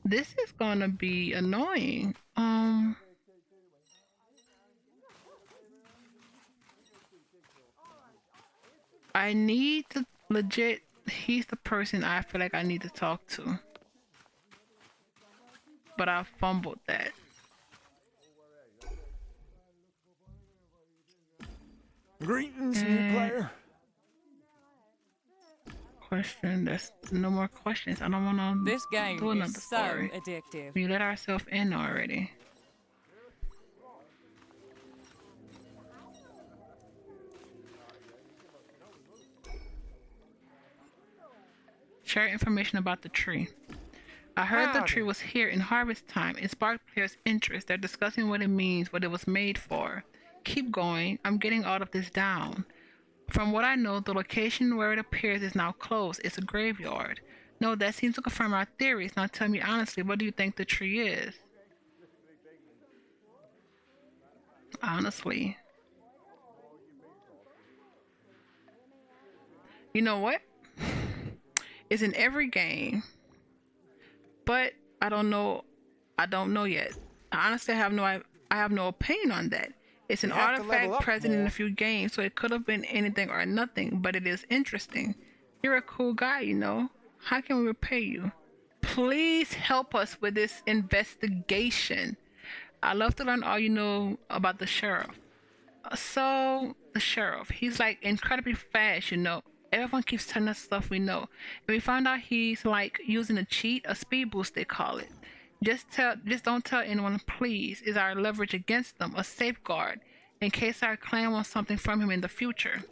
This is gonna be annoying. I need to legit. He's the person I feel like I need to talk to, but I fumbled that. Greetings, new player. Question. There's no more questions. I don't want to This game do is another so story. addictive. We let ourselves in already. Share information about the tree. I heard the tree was here in harvest time. It sparked players' interest. They're discussing what it means, what it was made for. Keep going. I'm getting all of this down. From what I know, the location where it appears is now closed. It's a graveyard. No, that seems to confirm our theories. Now tell me honestly, what do you think the tree is? Honestly. You know what? It's in every game. But I don't know. I don't know yet. Honestly, I have no opinion on that. It's an artifact present in a few games, so it could have been anything or nothing, but it is interesting. You're a cool guy, you know. How can we repay you? Please help us with this investigation. I'd love to learn all you know about the sheriff. So, the sheriff, he's like incredibly fast, you know. Everyone keeps telling us stuff we know. And we found out he's like using a cheat, a speed boost they call it. Just don't tell anyone, please. Is our leverage against them a safeguard in case our clan wants something from him in the future?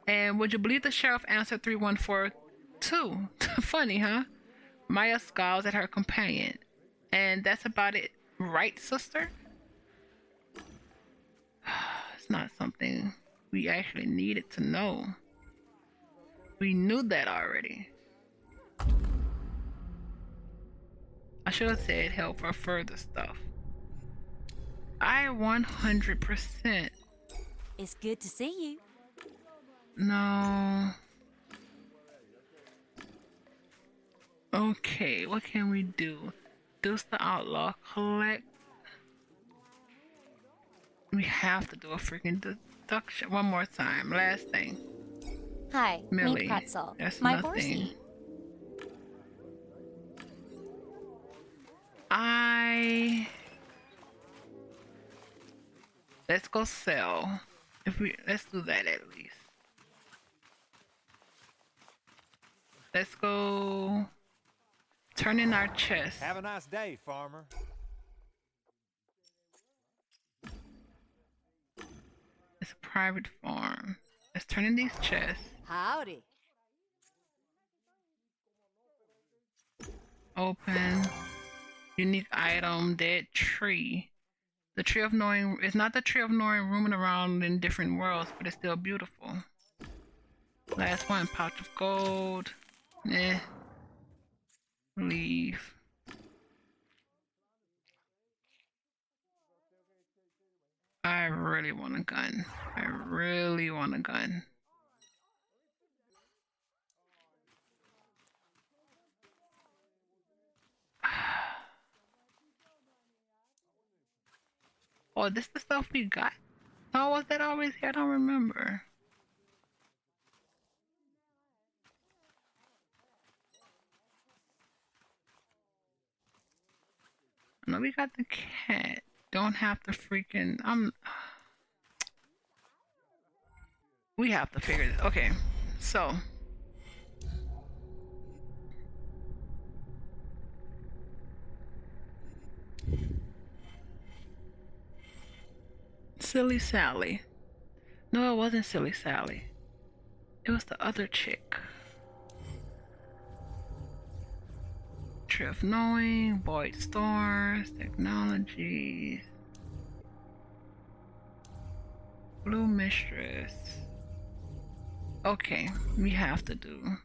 And would you believe the sheriff answered 3142? Funny, huh? Maya scowls at her companion. And that's about it, right, sister? It's not something we actually needed to know. We knew that already. I should have said help for further stuff. I 100%. It's good to see you. No. Okay, what can we do? Deuce the outlaw, collect. We have to do a freaking deduction one more time. Last thing. Hi, Millie. meet Pretzel. That's My nothing. horsey. Let's go sell. Let's do that at least. Let's go turn in our chest. Have a nice day, farmer. It's a private farm. Let's turn in these chests. Howdy. Open. Unique item, dead tree. The tree of knowing is not the tree of knowing roaming around in different worlds, but it's still beautiful. Last one, pouch of gold. Eh. Leave. I really want a gun. I really want a gun. Oh, this the stuff we got? Oh, was that always here? I don't remember. No, we got the cat. Don't have to freaking. We have to figure this. Okay, so. Silly Sally. No, it wasn't Silly Sally. It was the other chick. Tree of Knowing, Void Stars, Technology, Blue Mistress. Okay, we have to do.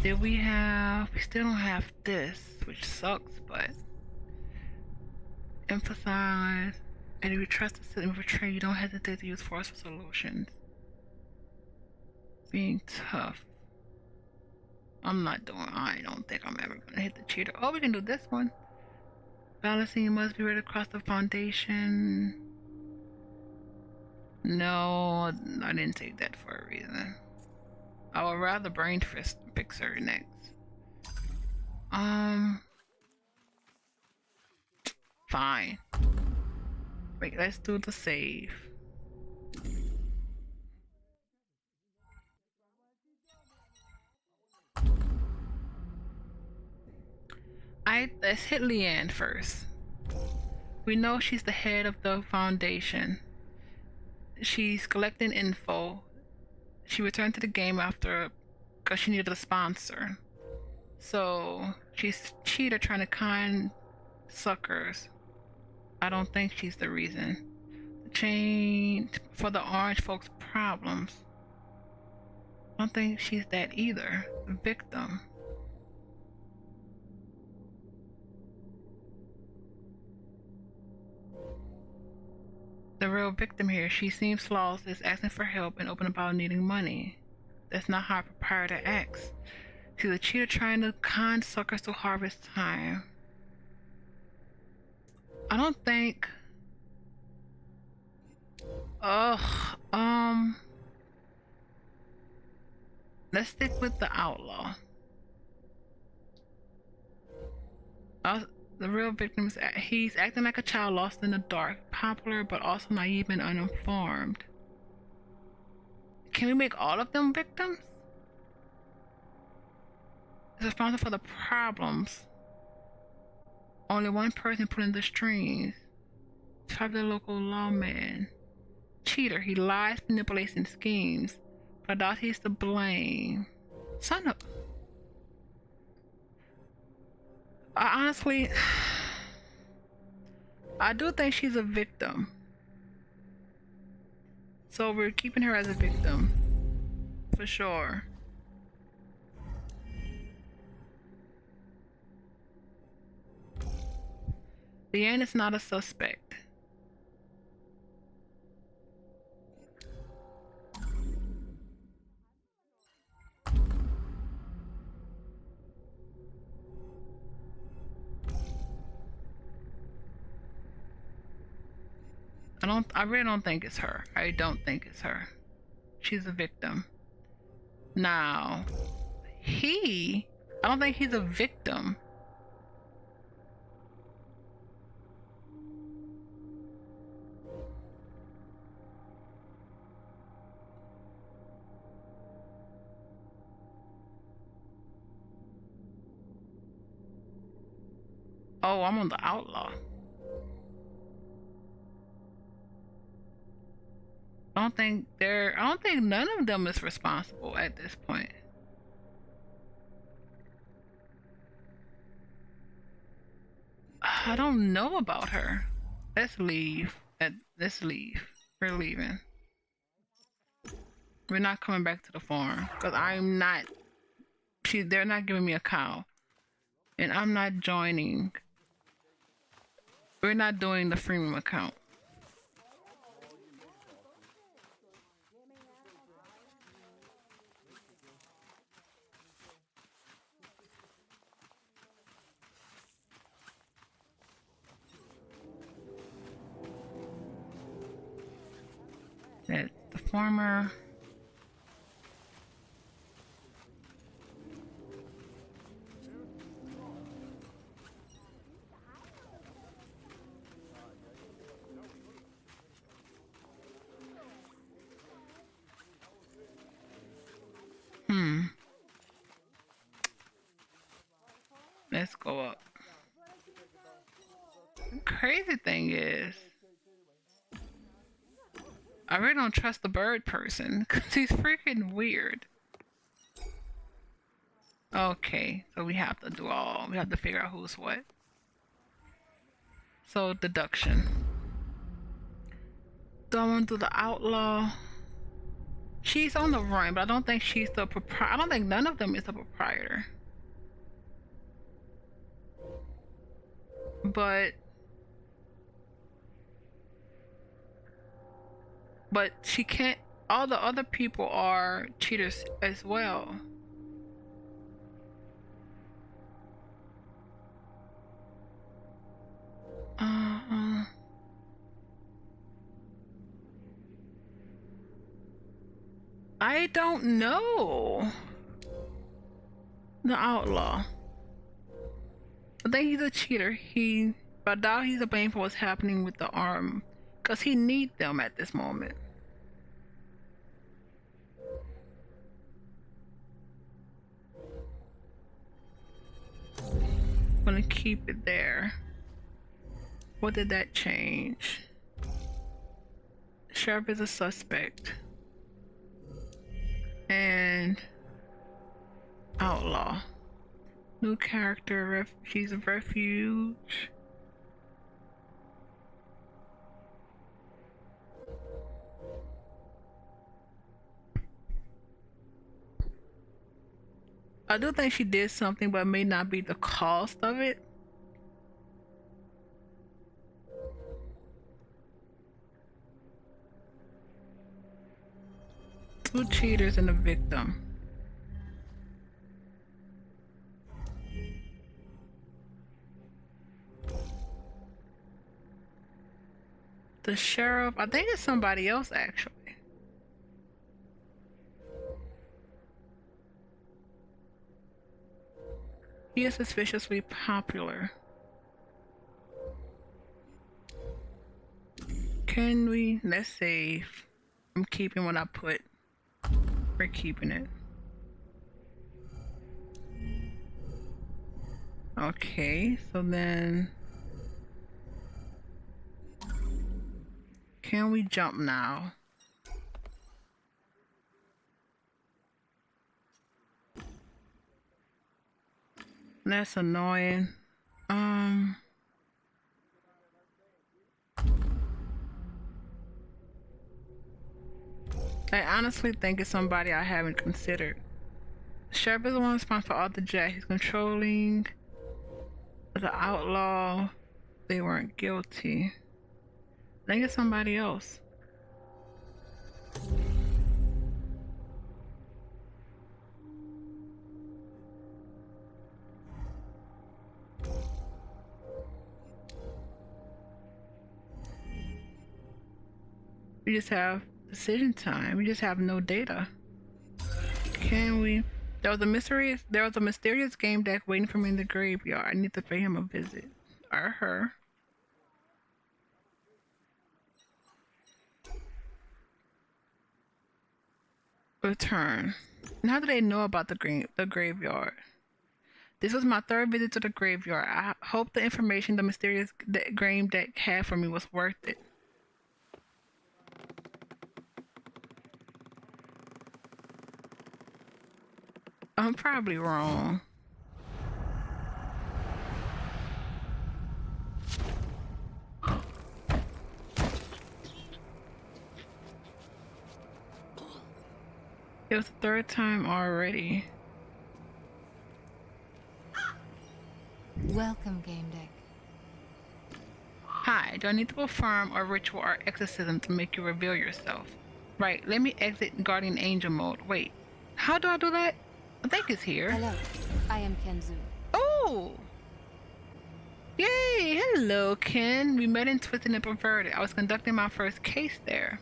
Did we have? We still don't have this, which sucks, but. Emphasize. And if you trust the system portray, you don't hesitate to use forceful solutions. Being tough. I don't think I'm ever gonna hit the cheater. Oh, we can do this one. Balancing must be read across the foundation. No, I didn't take that for a reason. I would rather brain fix her next. Fine. Wait, let's do the save. Let's hit Leanne first. We know she's the head of the foundation. She's collecting info. She returned to the game because she needed a sponsor. So she's a cheater trying to con suckers. I don't think she's the reason. The chain for the orange folks' problems. I don't think she's that either. The victim. The real victim here. She seems lost, is asking for help and open about needing money. That's not how a proprietor acts. She's a cheater trying to con suckers to harvest time. I don't think. Let's stick with the outlaw. The real victim is he's acting like a child lost in the dark, popular but also naive and uninformed. Can we make all of them victims? Is responsible for the problems. Only one person pulling the strings. Probably the local lawman. Cheater, he lies, manipulates, and schemes. But I doubt he's to blame. Son of... honestly, I do think she's a victim. So we're keeping her as a victim. For sure. Leanne is not a suspect. I really don't think it's her. I don't think it's her. She's a victim. Now, I don't think he's a victim. Oh, I'm on the outlaw. I don't think none of them is responsible at this point. I don't know about her. Let's leave. Let's leave. We're leaving. We're not coming back to the farm because I'm not. They're not giving me a cow, and I'm not joining. We're not doing the freemium account. That's the farmer. Let's go up. The crazy thing is, I really don't trust the bird person because he's freaking weird. Okay, so we have to figure out who's what. So deduction. Do I want to do the outlaw? She's on the run, but I don't think she's the proprietor. I don't think none of them is the proprietor. But she can't. All the other people are cheaters as well. Uh, I don't know. The outlaw. I think he's a cheater. But I doubt he's to blame for what's happening with the arm, cause he needs them at this moment. I'm gonna keep it there. What did that change? Sheriff is a suspect. And outlaw. New character, she's a refuge. I do think she did something, but it may not be the cost of it. Two cheaters and a victim. The sheriff, I think it's somebody else actually. He is suspiciously popular. Can we? Let's save. I'm keeping what I put. We're keeping it. Okay, so then can we jump now? That's annoying. I honestly think it's somebody I haven't considered. The sheriff is the one responsible for all the jack. He's controlling the outlaw. They weren't guilty. I think it's somebody else. We just have decision time. We just have no data. Can we? There was a mysterious game deck waiting for me in the graveyard. I need to pay him a visit. Or her. Return. Now that they know about the graveyard. This was my third visit to the graveyard. I hope the information the mysterious game deck had for me was worth it. I'm probably wrong. It was the third time already. Welcome, Gamedec. Hi, do I need to perform a ritual or exorcism to make you reveal yourself? Right, let me exit Guardian Angel mode. Wait, how do I do that? I think it's here. Hello, I am Kenzu. Oh! Yay! Hello, Ken. We met in Twisted and Perverted. I was conducting my first case there.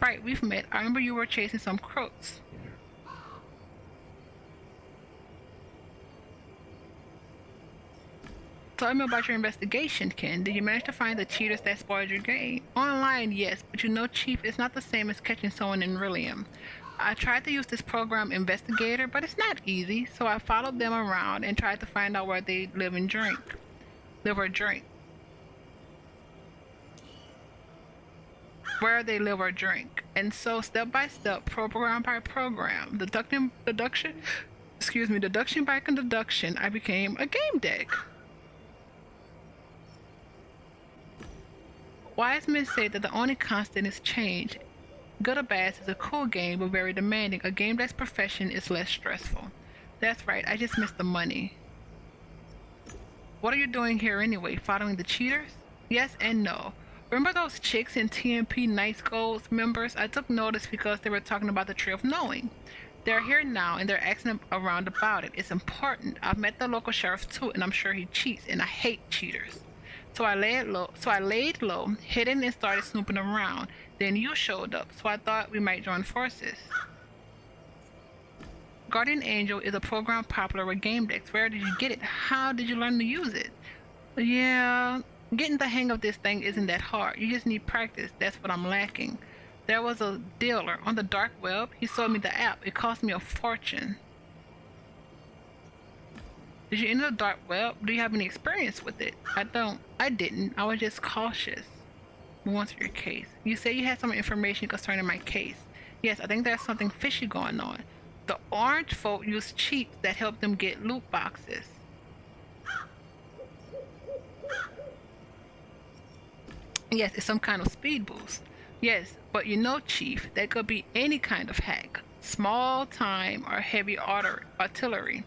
Right, we've met. I remember you were chasing some crooks. Tell me about your investigation, Ken. Did you manage to find the cheaters that spoiled your game? Online, yes, but you know, Chief, it's not the same as catching someone in Rillium. I tried to use this program Investigator, but it's not easy, so I followed them around and tried to find out where they live or drink. Where they live or drink. And so, step by step, program by program, deduction by deduction, I became a game deck. Wise men say that the only constant is change. Good or Bad is a cool game, but very demanding. A game deck's profession is less stressful. That's right, I just missed the money. What are you doing here anyway? Following the cheaters? Yes and no. Remember those chicks in TMP Night Goals members? I took notice because they were talking about the Tree of Knowing. They're here now and they're asking around about it. It's important. I've met the local sheriff too, and I'm sure he cheats, and I hate cheaters. So I laid low, hidden, and started snooping around. Then you showed up, so I thought we might join forces. Guardian Angel is a program popular with Gamedec. Where did you get it? How did you learn to use it? Yeah, getting the hang of this thing isn't that hard. You just need practice. That's what I'm lacking. There was a dealer on the dark web. He sold me the app. It cost me a fortune. Did you enter the dark web? Do you have any experience with it? I didn't. I was just cautious. Move on to your case. You say you had some information concerning my case. Yes, I think there's something fishy going on. The orange folk use cheats that help them get loot boxes. Yes, it's some kind of speed boost. Yes, but you know, Chief, that could be any kind of hack. Small time or heavy artillery.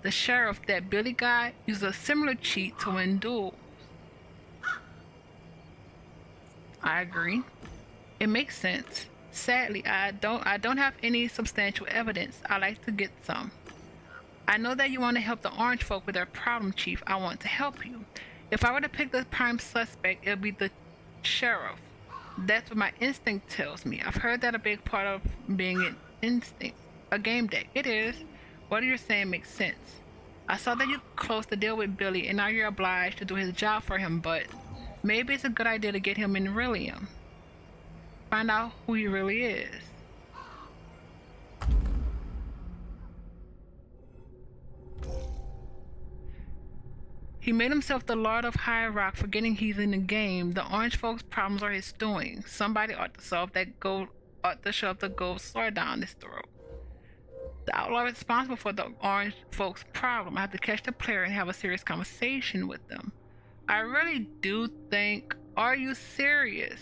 The sheriff, that Billy guy, used a similar cheat to win duels. I agree. It makes sense. Sadly, I don't have any substantial evidence. I like to get some. I know that you want to help the orange folk with their problem, Chief. I want to help you. If I were to pick the prime suspect, it would be the sheriff. That's what my instinct tells me. I've heard that a big part of being an instinct. A Gamedec. It is. What you're saying makes sense. I saw that you closed the deal with Billy and now you're obliged to do his job for him, but maybe it's a good idea to get him in Rillium. Find out who he really is. He made himself the Lord of High Rock, forgetting he's in the game. The orange folks' problems are his doing. Somebody ought to shove the gold sword down his throat. The outlaw is responsible for the orange folks' problem. I have to catch the player and have a serious conversation with them. I really do think. Are you serious?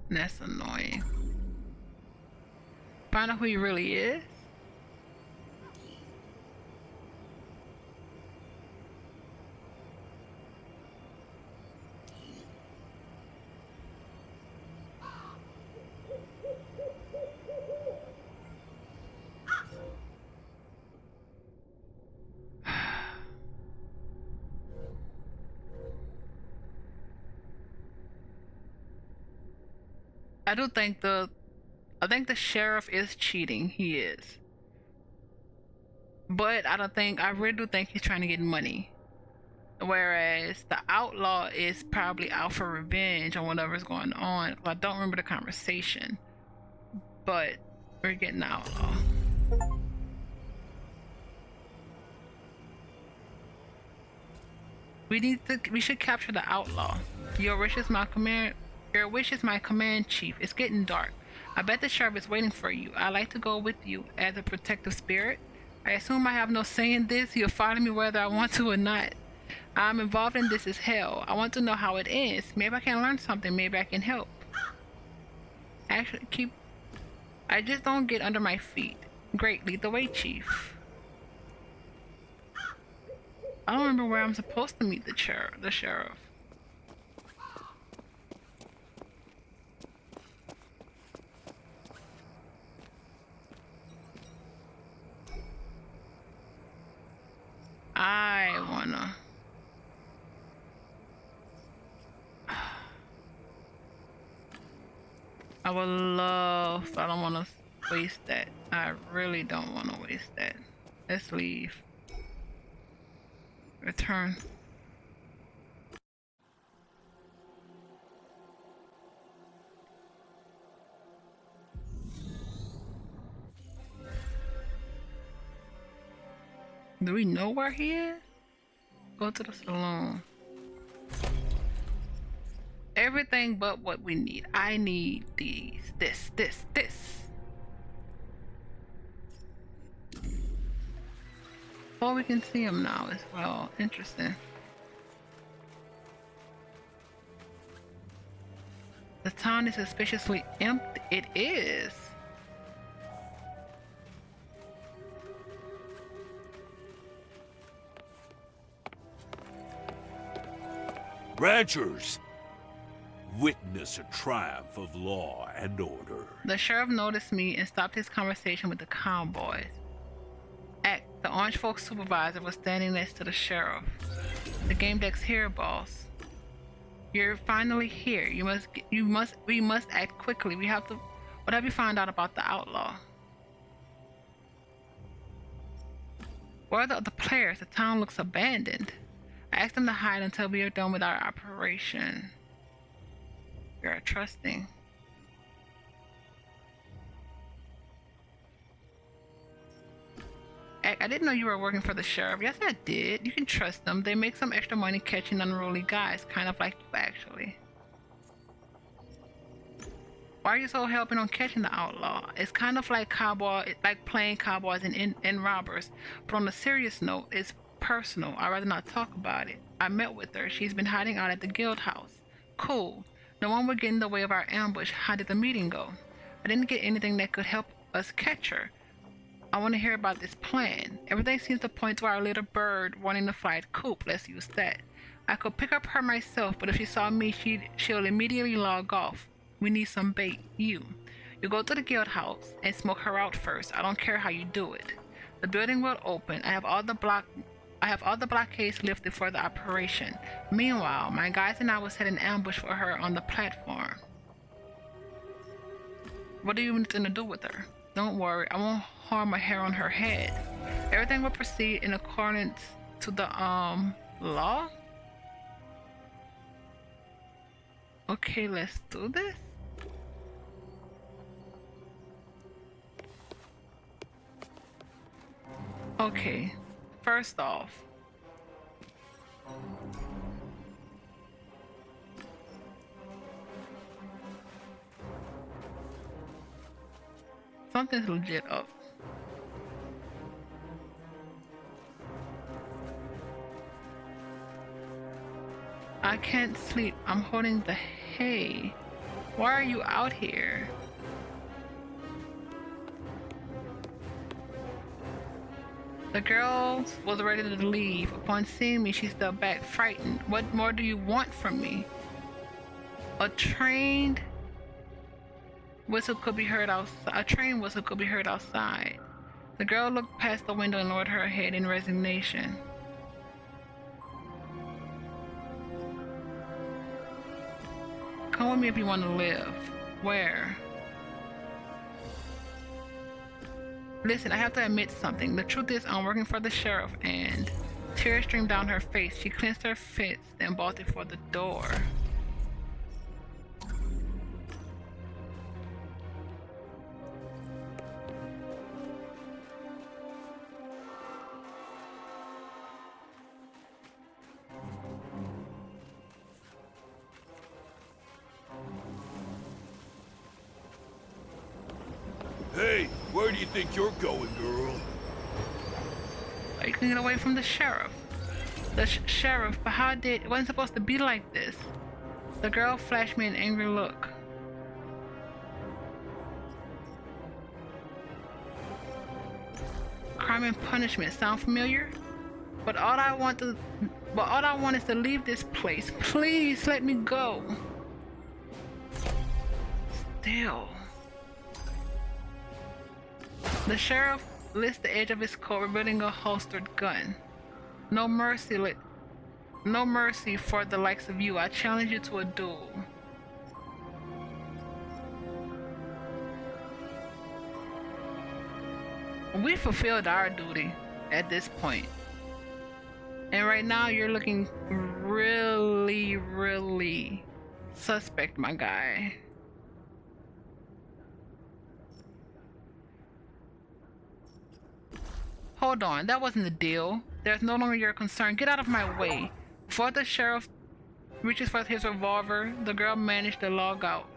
That's annoying. Find out who he really is. I think the sheriff is cheating. He is. But I really do think he's trying to get money. Whereas the outlaw is probably out for revenge on whatever's going on. I don't remember the conversation. But we're getting the outlaw. We should capture the outlaw. Your wish is my command, Chief. It's getting dark. I bet the sheriff is waiting for you. I like to go with you as a protective spirit. I assume I have no say in this. You'll follow me whether I want to or not. I'm involved in this as hell. I want to know how it ends. Maybe I can learn something. Maybe I can help. Actually, I just don't get under my feet. Great, lead the way, Chief. I don't remember where I'm supposed to meet the sheriff. I would love, I don't want to waste that. I really don't want to waste that. Let's leave. Return. Do we know where he is? Go to the saloon. Everything but what we need. I need these. This. Oh, we can see him now as well. Interesting. The town is suspiciously empty. It is. Ranchers, witness a triumph of law and order. The sheriff noticed me and stopped his conversation with the cowboys. The orange folk supervisor was standing next to the sheriff. The Gamedec's here, boss. You're finally here. We must act quickly. We have to. What have you found out about the outlaw? Where are the other players? The town looks abandoned. I asked them to hide until we are done with our operation. You're trusting. I didn't know you were working for the sheriff. Yes, I did. You can trust them. They make some extra money catching unruly guys, kind of like you, actually. Why are you so helping on catching the outlaw? It's kind of like playing cowboys and robbers. But on a serious note, it's personal. I'd rather not talk about it. I met with her. She's been hiding out at the guild house. Cool. No one would get in the way of our ambush. How did the meeting go? I didn't get anything that could help us catch her. I want to hear about this plan. Everything seems to point to our little bird wanting to fly at Coop. Let's use that. I could pick up her myself, but if she saw me, she'll immediately log off. We need some bait. You go to the guild house and smoke her out first. I don't care how you do it. The building will open. I have all the blockades lifted for the operation. Meanwhile, my guys and I will set an ambush for her on the platform. What do you intend to do with her? Don't worry, I won't harm a hair on her head. Everything will proceed in accordance to the law. Okay, let's do this. Okay, first off, something's legit up. I can't sleep. I'm holding the hay. Why are you out here? The girl was ready to leave. Upon seeing me, she stepped back, frightened. What more do you want from me? A trained whistle could be heard outside. A train whistle could be heard outside. The girl looked past the window and lowered her head in resignation. Come with me if you want to live. Where? Listen, I have to admit something. The truth is, I'm working for the sheriff, and tears streamed down her face. She clenched her fists and bolted for the door. Hey, where do you think you're going, girl? You can get away from the sheriff. The sheriff, but how did... It wasn't supposed to be like this. The girl flashed me an angry look. Crime and punishment sound familiar? But all I want is to leave this place. Please let me go. Still. The sheriff lifts the edge of his coat, revealing a holstered gun. No mercy for the likes of you. I challenge you to a duel. We fulfilled our duty at this point. And right now you're looking really, really suspect, my guy. Hold on, that wasn't the deal. There's no longer your concern. Get out of my way. Before the sheriff reaches for his revolver, the girl managed to log out.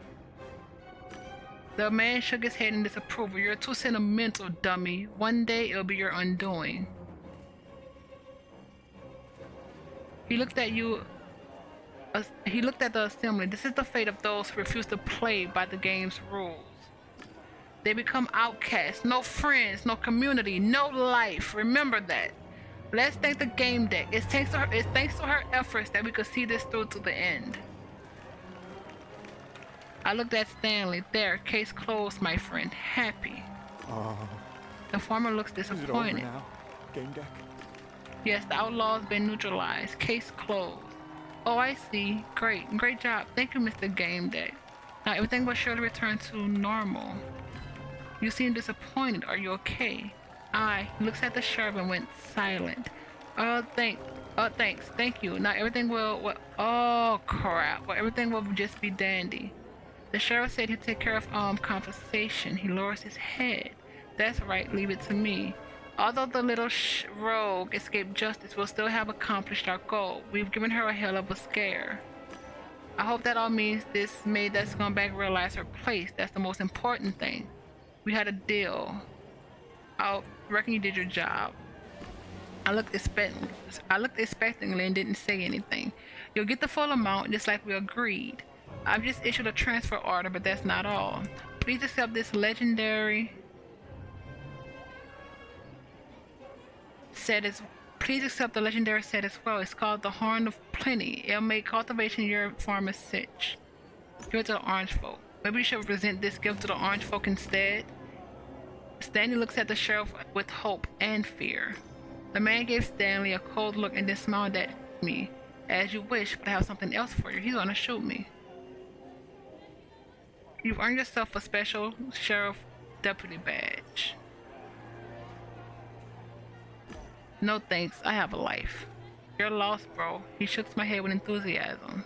The man shook his head in disapproval. You're too sentimental, dummy. One day it'll be your undoing. He looked at you. He looked at the assembly. This is the fate of those who refuse to play by the game's rules. They become outcasts. No friends, no community, no life. Remember that. Let's thank the Gamedec. It's thanks to her efforts that we could see this through to the end. I looked at Stanley. There, case closed, my friend. Happy. The farmer looks Is it over disappointed. now? Gamedec? Yes, the outlaw's been neutralized. Case closed. Oh, I see. Great. Great job. Thank you, Mr. Gamedec. Now everything will surely return to normal. You seem disappointed. Are you okay? He looks at the sheriff and went silent. Thanks. Thank you. Now everything will oh crap. Well, everything will just be dandy. The sheriff said he'd take care of compensation. He lowers his head. That's right, leave it to me. Although the little rogue escaped justice, we'll still have accomplished our goal. We've given her a hell of a scare. I hope that all means this made that scumbag realize her place. That's the most important thing. We had a deal. I reckon you did your job. I looked expectingly and didn't say anything. You'll get the full amount just like we agreed. I've just issued a transfer order, but that's not all. Please accept this legendary set as please accept the legendary set as well. It's called the Horn of Plenty. It'll make cultivation in your farm a cinch. Give it to the orange folk. Maybe you should present this gift to the orange folk instead. Stanley looks at the sheriff with hope and fear. The man gave Stanley a cold look and then smiled at me. As you wish, but I have something else for you. He's gonna shoot me. You've earned yourself a special sheriff deputy badge. No thanks, I have a life. You're lost, bro. He shook my head with enthusiasm.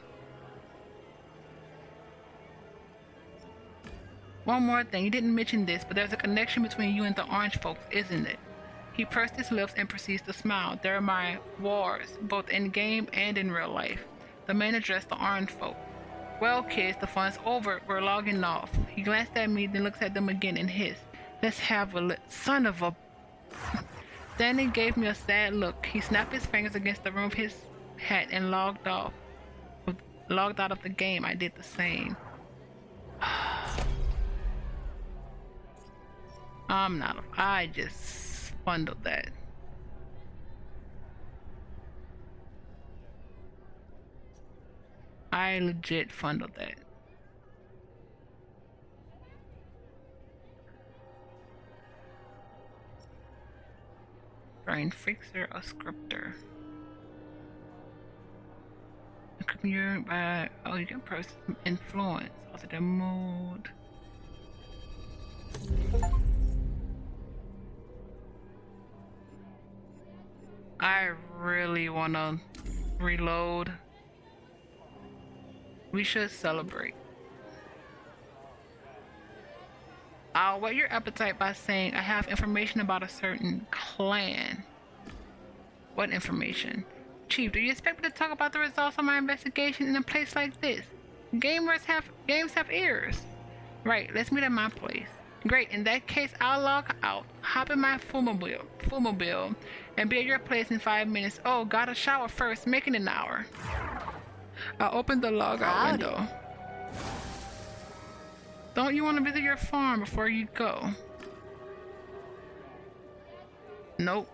One more thing, you didn't mention this, but there's a connection between you and the orange folks, isn't it? He pursed his lips and proceeds to smile. They're my wars, both in game and in real life. The man addressed the orange folk. Well, kids, the fun's over. We're logging off. He glanced at me, then looks at them again and hissed. Let's have a son of a... Stanley gave me a sad look. He snapped his fingers against the rim of his hat and logged out of the game. I did the same. I just bundled that. I legit fundled that. Brain fixer or scripter. Computer by you can process influence. Also the mood. I really wanna reload. We should celebrate. I'll whet your appetite by saying I have information about a certain clan. What information? Chief, do you expect me to talk about the results of my investigation in a place like this? Games have ears. Right, let's meet at my place. Great, in that case I'll log out, hop in my Fumobile, and be at your place in 5 minutes. Oh, gotta shower first, making an hour. I opened the logout window. Don't you want to visit your farm before you go? Nope.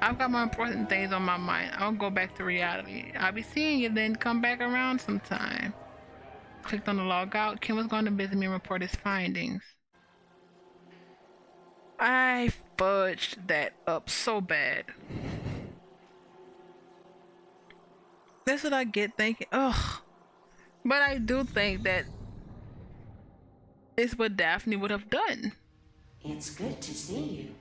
I've got more important things on my mind. I'll go back to reality. I'll be seeing you then. Come back around sometime. Clicked on the logout. Kim was going to visit me and report his findings. I fudged that up so bad. That's what I get thinking. Ugh. But I do think that it's what Daphne would have done. It's good to see you.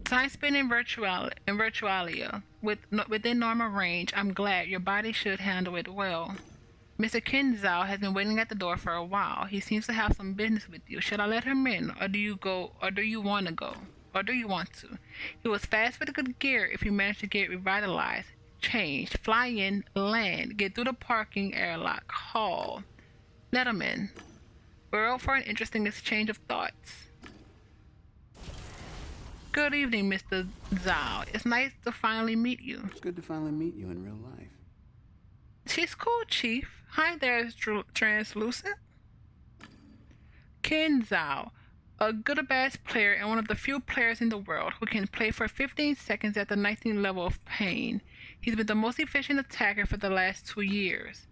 Time spent in Virtualia. Within normal range, I'm glad your body should handle it well. Mr. Kinzao has been waiting at the door for a while. He seems to have some business with you. Should I let him in, or do you want to go? Or do you want to? He was fast with good gear if you managed to get revitalized. Change, fly in, land, get through the parking airlock, haul. Let him in. We're out for an interesting exchange of thoughts. Good evening, Mr. Zhao. It's nice to finally meet you. It's good to finally meet you in real life. She's cool, Chief. Hi there, Translucent. Ken Zhao. a good or bad player and one of the few players in the world who can play for 15 seconds at the 19th level of pain. He's been the most efficient attacker for the last 2 years.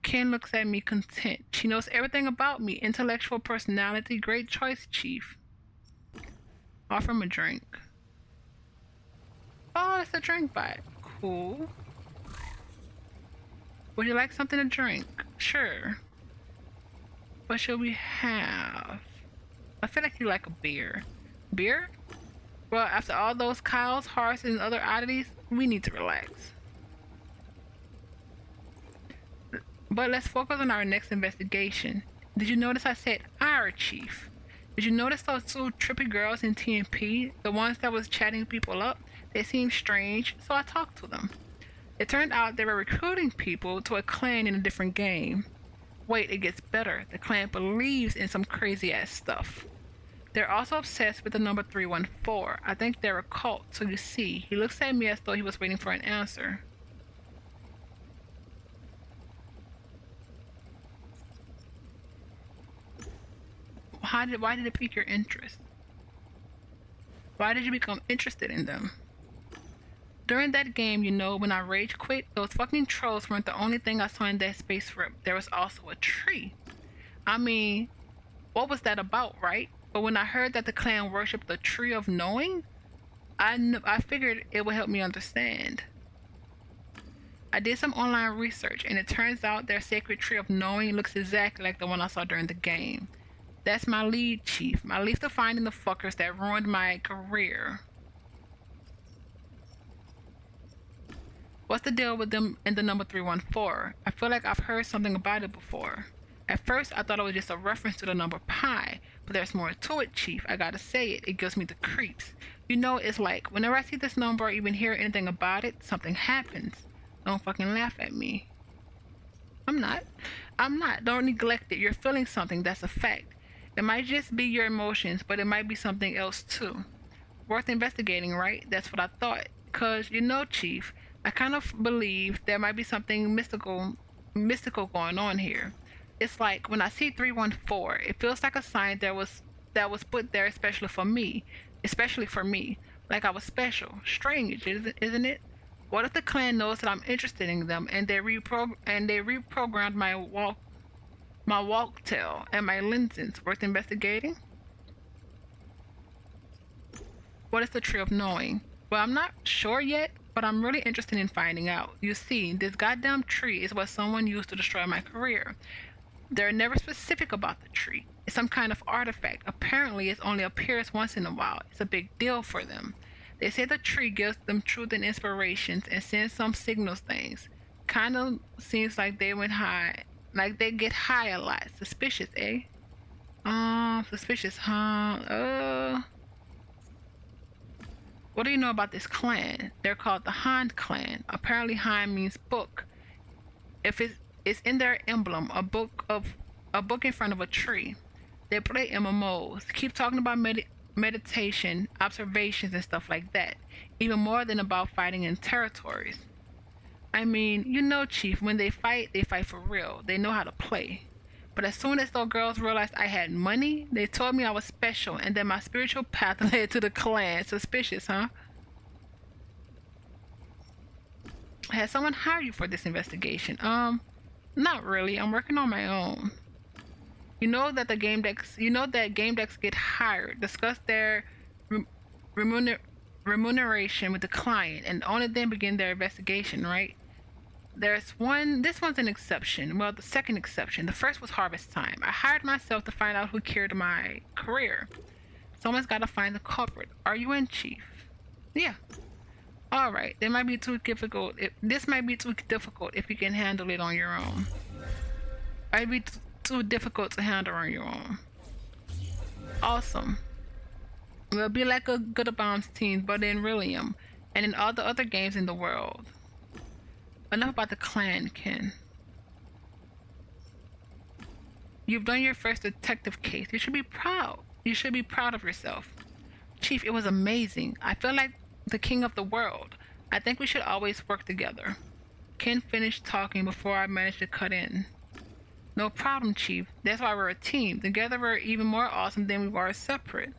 Ken looks at me content. She knows everything about me. Intellectual personality. Great choice, Chief. Offer him a drink. Oh, it's a drink bot. Cool. Would you like something to drink? Sure. What should we have? I feel like you like a beer. Beer? Well, after all those cows, horses, and other oddities, we need to relax. But let's focus on our next investigation. Did you notice I said our chief? Did you notice those two trippy girls in TMP? The ones that was chatting people up? They seemed strange, so I talked to them. It turned out they were recruiting people to a clan in a different game. Wait, it gets better. The clan believes in some crazy ass stuff. They're also obsessed with the number 314. I think they're a cult, so you see, he looks at me as though he was waiting for an answer. Why did it pique your interest? Why did you become interested in them? During that game, you know, when I rage quit, those fucking trolls weren't the only thing I saw in that space rip. There was also a tree. I mean, what was that about, right? But when I heard that the clan worshipped the tree of knowing, I figured it would help me understand. I did some online research, and it turns out their sacred tree of knowing looks exactly like the one I saw during the game. That's my lead, Chief. My leaf to finding the fuckers that ruined my career. What's the deal with them and the number 314? I feel like I've heard something about it before. At first, I thought it was just a reference to the number pi, but there's more to it, Chief. I gotta say it. It gives me the creeps. You know, it's like, whenever I see this number or even hear anything about it, something happens. Don't fucking laugh at me. I'm not. Don't neglect it. You're feeling something. That's a fact. It might just be your emotions, but it might be something else too. Worth investigating, right? That's what I thought. Cause, you know, Chief, I kind of believe there might be something mystical going on here. It's like when I see 314, it feels like a sign that was put there especially for me. Like I was special. Strange, isn't it? What if the clan knows that I'm interested in them and they reprogrammed my walk tail and my lenses? Worth investigating? What is the tree of knowing? Well, I'm not sure yet, but I'm really interested in finding out. You see, this goddamn tree is what someone used to destroy my career. They're never specific about the tree. It's some kind of artifact. Apparently, it only appears once in a while. It's a big deal for them. They say the tree gives them truth and inspirations and sends some signals things. Kind of seems like they went high. Like they get high a lot. Suspicious, eh? Suspicious, huh? What do you know about this clan? They're called the Hind clan. Apparently Hind means book. If it's in their emblem, a book in front of a tree. They play MMOs. Keep talking about meditation, observations, and stuff like that. Even more than about fighting in territories. I mean, you know, Chief, when they fight for real. They know how to play. But as soon as those girls realized I had money, they told me I was special and that my spiritual path led to the clan. Suspicious, huh? Has someone hired you for this investigation? Not really. I'm working on my own. You know that Gamedec's get hired, discuss their remuneration with the client, and only then begin their investigation, right? This one's an exception. Well, the second exception. The first was harvest time. I hired myself to find out who killed my career. Someone's got to find the culprit. Are you in, Chief? Yeah. All right. This might be too difficult if you can handle it on your own. It'd be too difficult to handle on your own. Awesome. We'll be like a good bombs team, but in Rillium and in all the other games in the world. Enough about the clan, Ken. You've done your first detective case. You should be proud. You should be proud of yourself. Chief, it was amazing. I feel like the king of the world. I think we should always work together. Ken finished talking before I managed to cut in. No problem, Chief. That's why we're a team. Together we're even more awesome than we are separate.